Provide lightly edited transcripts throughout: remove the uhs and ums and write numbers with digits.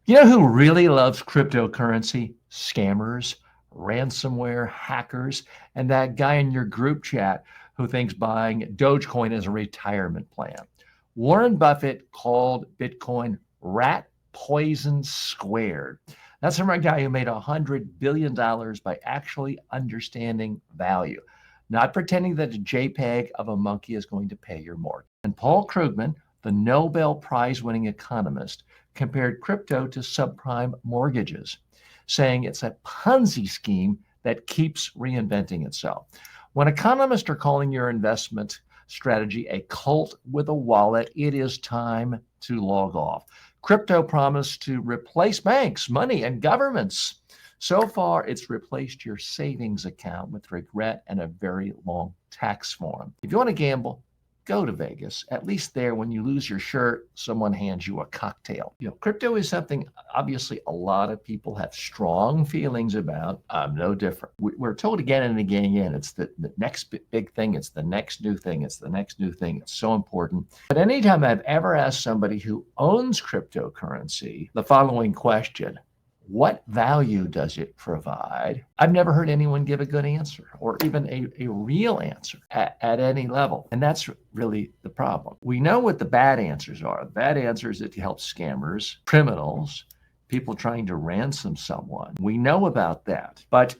You know who really loves cryptocurrency? Scammers, ransomware, hackers, and that guy in your group chat who thinks buying Dogecoin is a retirement plan. Warren Buffett called Bitcoin rat poison squared. That's from a guy who made $100 billion by actually understanding value, not pretending that a JPEG of a monkey is going to pay your mortgage. And Paul Krugman, the Nobel Prize winning economist, compared crypto to subprime mortgages, saying it's a Ponzi scheme that keeps reinventing itself. When economists are calling your investment strategy a cult with a wallet, it is time to log off. Crypto promised to replace banks, money, and governments. So far, it's replaced your savings account with regret and a very long tax form. If you want to gamble, go to Vegas. At least there, when you lose your shirt, someone hands you a cocktail. Crypto is something obviously a lot of people have strong feelings about. I'm no different. We're told again and again, it's the next big thing. It's the next new thing. It's the next new thing. It's so important. But anytime I've ever asked somebody who owns cryptocurrency the following question: what value does it provide? I've never heard anyone give a good answer or even a real answer at any level. And that's really the problem. We know what the bad answers are. The bad answer is it helps scammers, criminals, people trying to ransom someone. We know about that. But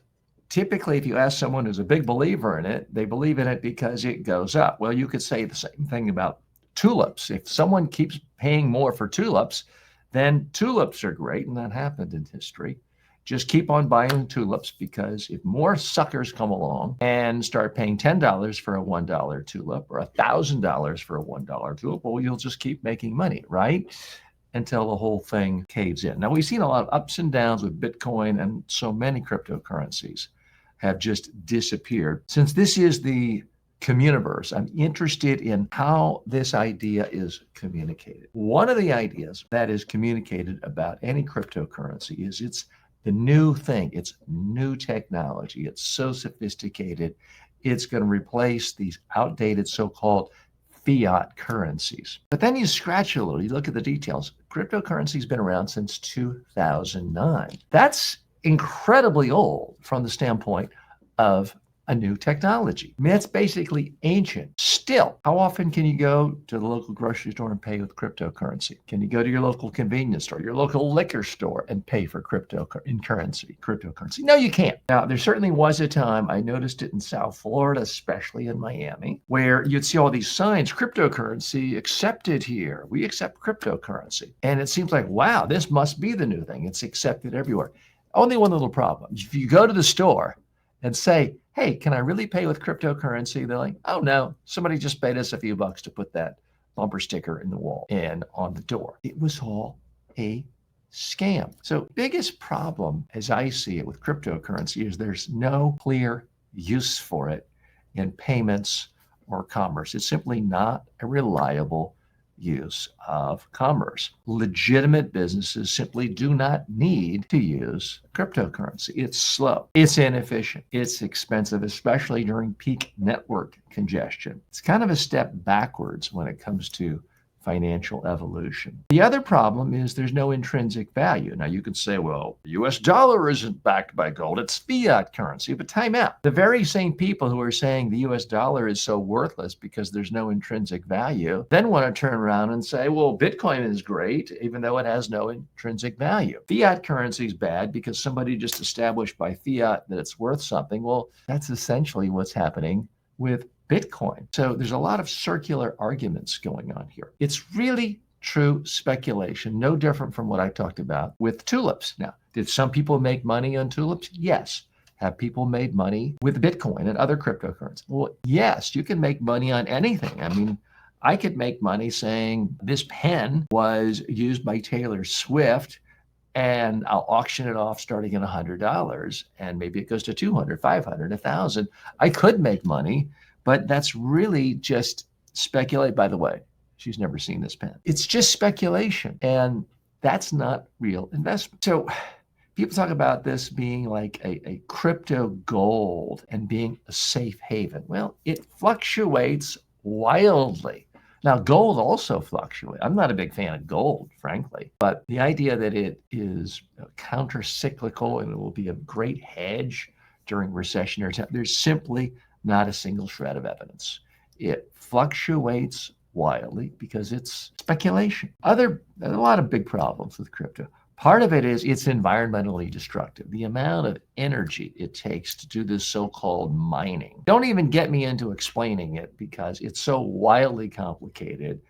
typically, if you ask someone who's a big believer in it, they believe in it because it goes up. Well, you could say the same thing about tulips. If someone keeps paying more for tulips, then tulips are great, and that happened in history. Just keep on buying tulips, because if more suckers come along and start paying $10 for a $1 tulip or $1,000 for a $1 tulip, well, you'll just keep making money, right? Until the whole thing caves in. Now, we've seen a lot of ups and downs with Bitcoin, and so many cryptocurrencies have just disappeared. Since this is the communiverse, I'm interested in how this idea is communicated. One of the ideas that is communicated about any cryptocurrency is it's the new thing. It's new technology. It's so sophisticated. It's going to replace these outdated so-called fiat currencies. But then you scratch a little, you look at the details. Cryptocurrency's been around since 2009. That's incredibly old from the standpoint of a new technology. I mean, that's basically ancient. Still, how often can you go to the local grocery store and pay with cryptocurrency? Can you go to your local convenience store, your local liquor store, and pay for cryptocurrency? No, you can't. Now, there certainly was a time, I noticed it in South Florida, especially in Miami, where you'd see all these signs: cryptocurrency accepted here. We accept cryptocurrency. And it seems like, wow, this must be the new thing. It's accepted everywhere. Only one little problem. If you go to the store and say, hey, can I really pay with cryptocurrency? They're like, oh no, somebody just paid us a few bucks to put that bumper sticker in the wall and on the door. It was all a scam. So biggest problem, as I see it with cryptocurrency, is there's no clear use for it in payments or commerce. It's simply not a reliable use of commerce. Legitimate businesses simply do not need to use cryptocurrency. It's slow, it's inefficient, it's expensive, especially during peak network congestion. It's kind of a step backwards when it comes to financial evolution. The other problem is there's no intrinsic value. Now you could say, well, the US dollar isn't backed by gold, it's fiat currency. But time out. The very same people who are saying the US dollar is so worthless because there's no intrinsic value then want to turn around and say, well, Bitcoin is great, even though it has no intrinsic value. Fiat currency is bad because somebody just established by fiat that it's worth something. Well, that's essentially what's happening with Bitcoin. So there's a lot of circular arguments going on here. It's really true speculation, no different from what I talked about with tulips. Now, did some people make money on tulips? Yes. Have people made money with Bitcoin and other cryptocurrencies? Well, yes, you can make money on anything. I mean, I could make money saying this pen was used by Taylor Swift, and I'll auction it off starting at $100, and maybe it goes to 200, 500, 1,000. I could make money, but that's really just speculate. By the way, she's never seen this pen. It's just speculation, and that's not real investment. So people talk about this being like a crypto gold and being a safe haven. Well, it fluctuates wildly Now, gold also fluctuates. I'm not a big fan of gold, frankly, but the idea that it is counter-cyclical and it will be a great hedge during recessionary time, there's simply not a single shred of evidence. It fluctuates wildly because it's speculation. There's a lot of big problems with crypto. Part of it is it's environmentally destructive. The amount of energy it takes to do this so-called mining. Don't even get me into explaining it because it's so wildly complicated.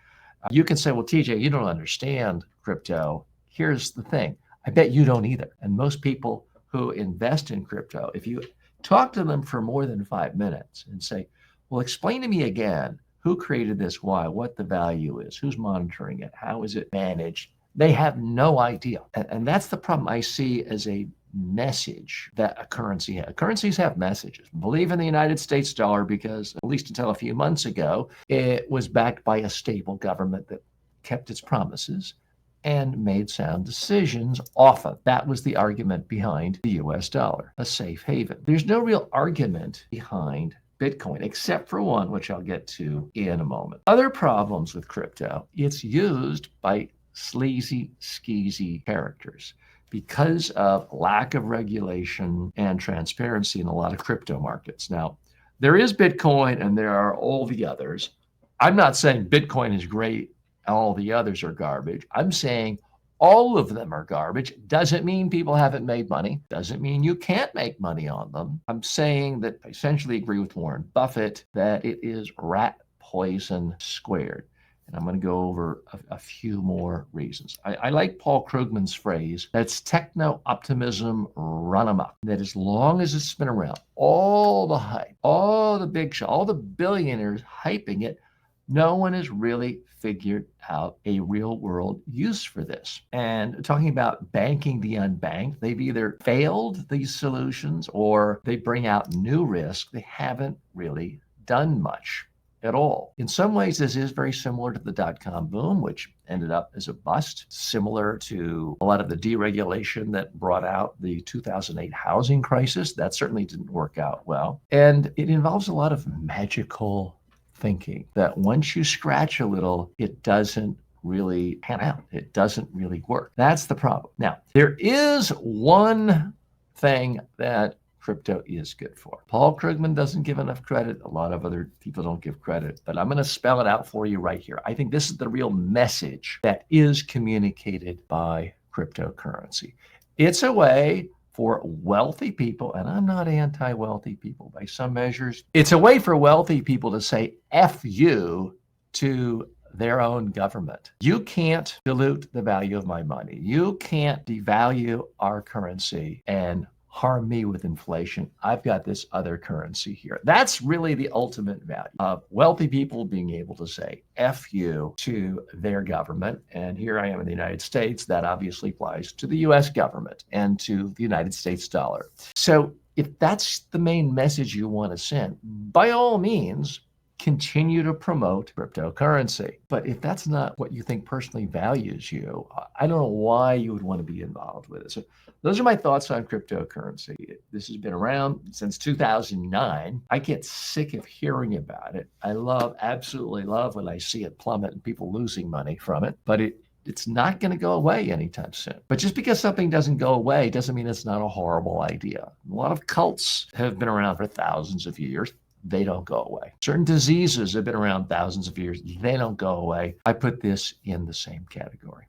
You can say, well, TJ, you don't understand crypto. Here's the thing. I bet you don't either. And most people who invest in crypto, if you talk to them for more than 5 minutes and say, well, explain to me again, who created this, why, what the value is, who's monitoring it, how is it managed? They have no idea. And that's the problem I see as a message that a currency has. Currencies have messages. Believe in the United States dollar because, at least until a few months ago, it was backed by a stable government that kept its promises and made sound decisions often. That was the argument behind the US dollar, a safe haven. There's no real argument behind Bitcoin, except for one, which I'll get to in a moment. Other problems with crypto, it's used by sleazy, skeezy characters because of lack of regulation and transparency in a lot of crypto markets. Now, there is Bitcoin and there are all the others. I'm not saying Bitcoin is great and all the others are garbage. I'm saying all of them are garbage. Doesn't mean people haven't made money. Doesn't mean you can't make money on them. I'm saying that I essentially agree with Warren Buffett that it is rat poison squared. And I'm going to go over a few more reasons. I like Paul Krugman's phrase, that's techno-optimism run amok. That as long as it's been around, all the hype, all the big show, all the billionaires hyping it, no one has really figured out a real world use for this. And talking about banking the unbanked, they've either failed these solutions or they bring out new risk. They haven't really done much at all. In some ways, this is very similar to the dot-com boom, which ended up as a bust, similar to a lot of the deregulation that brought out the 2008 housing crisis. That certainly didn't work out well. And it involves a lot of magical thinking that once you scratch a little, it doesn't really pan out. It doesn't really work. That's the problem. Now, there is one thing that crypto is good for. Paul Krugman doesn't give enough credit. A lot of other people don't give credit, but I'm going to spell it out for you right here. I think this is the real message that is communicated by cryptocurrency. It's a way for wealthy people, and I'm not anti-wealthy people by some measures. It's a way for wealthy people to say F you to their own government. You can't dilute the value of my money. You can't devalue our currency and harm me with inflation. I've got this other currency here. That's really the ultimate value of wealthy people being able to say F you to their government. And here I am in the United States. That obviously applies to the US government and to the United States dollar. So if that's the main message you want to send, by all means, continue to promote cryptocurrency. But if that's not what you think personally values you, I don't know why you would want to be involved with it. So those are my thoughts on cryptocurrency. This has been around since 2009. I get sick of hearing about it. I absolutely love when I see it plummet and people losing money from it, but it's not going to go away anytime soon. But just because something doesn't go away doesn't mean it's not a horrible idea. A lot of cults have been around for thousands of years. They don't go away. Certain diseases have been around thousands of years. They don't go away. I put this in the same category.